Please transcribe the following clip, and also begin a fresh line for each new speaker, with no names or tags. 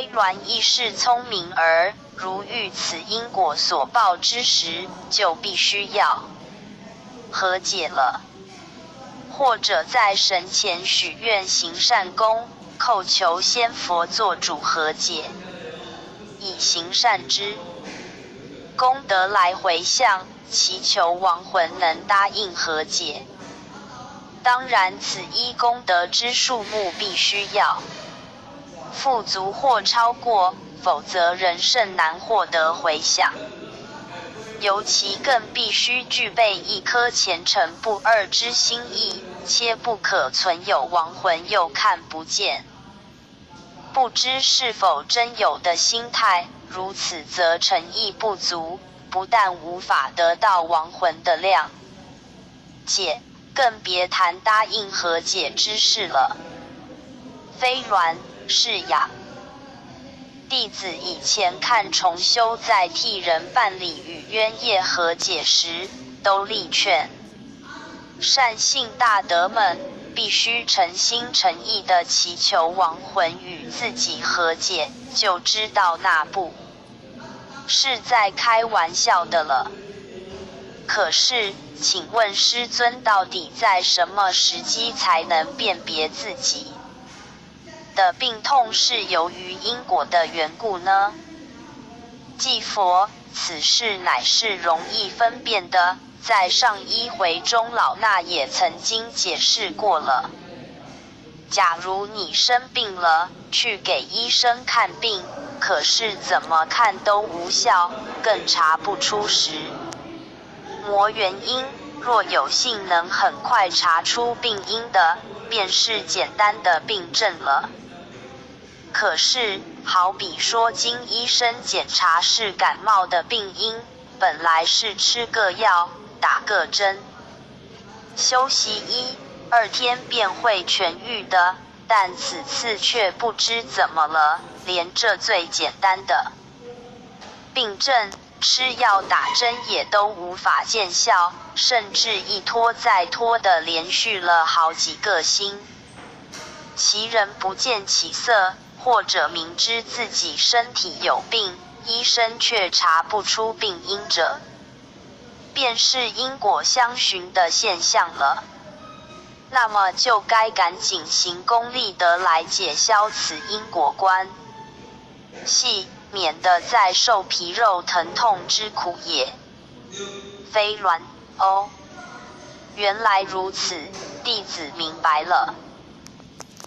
非鸾亦是聪明儿，如遇此因果所报之时，就必须要和解了。或者在神前许愿行善功，叩求仙佛做主和解，以行善之功德来回向，祈求亡魂能答应和解。当然此一功德之数目必须要富足或超过，否则人甚难获得回响。尤其更必须具备一颗虔诚不二之心意，切不可存有亡魂又看不见，不知是否真有的心态，如此则诚意不足，不但无法得到亡魂的谅解，更别谈答应和解之事了。非鸾是雅。弟子以前看重修在替人办理与冤业和解时，都力劝善信大德们必须诚心诚意地祈求亡魂与自己和解，就知道那不是在开玩笑的了。可是，请问师尊到底在什么时机才能辨别自己的病痛是由于因果的缘故呢？继佛，此事乃是容易分辨的，在上一回中老衲也曾经解释过了。假如你生病了，去给医生看病，可是怎么看都无效，更查不出实魔原因，若有幸能很快查出病因的，便是简单的病症了。可是，好比说经医生检查是感冒的病因，本来是吃个药，打个针，休息1-2天便会痊愈的，但此次却不知怎么了，连这最简单的病症，吃药打针也都无法见效，甚至一拖再拖的连续了好几个星期人不见起色，或者明知自己身体有病，医生却查不出病因者，便是因果相循的现象了。那么就该赶紧行功立德来解消此因果关系，免得再受皮肉疼痛之苦也。非鸾哦，原来如此，弟子明白了。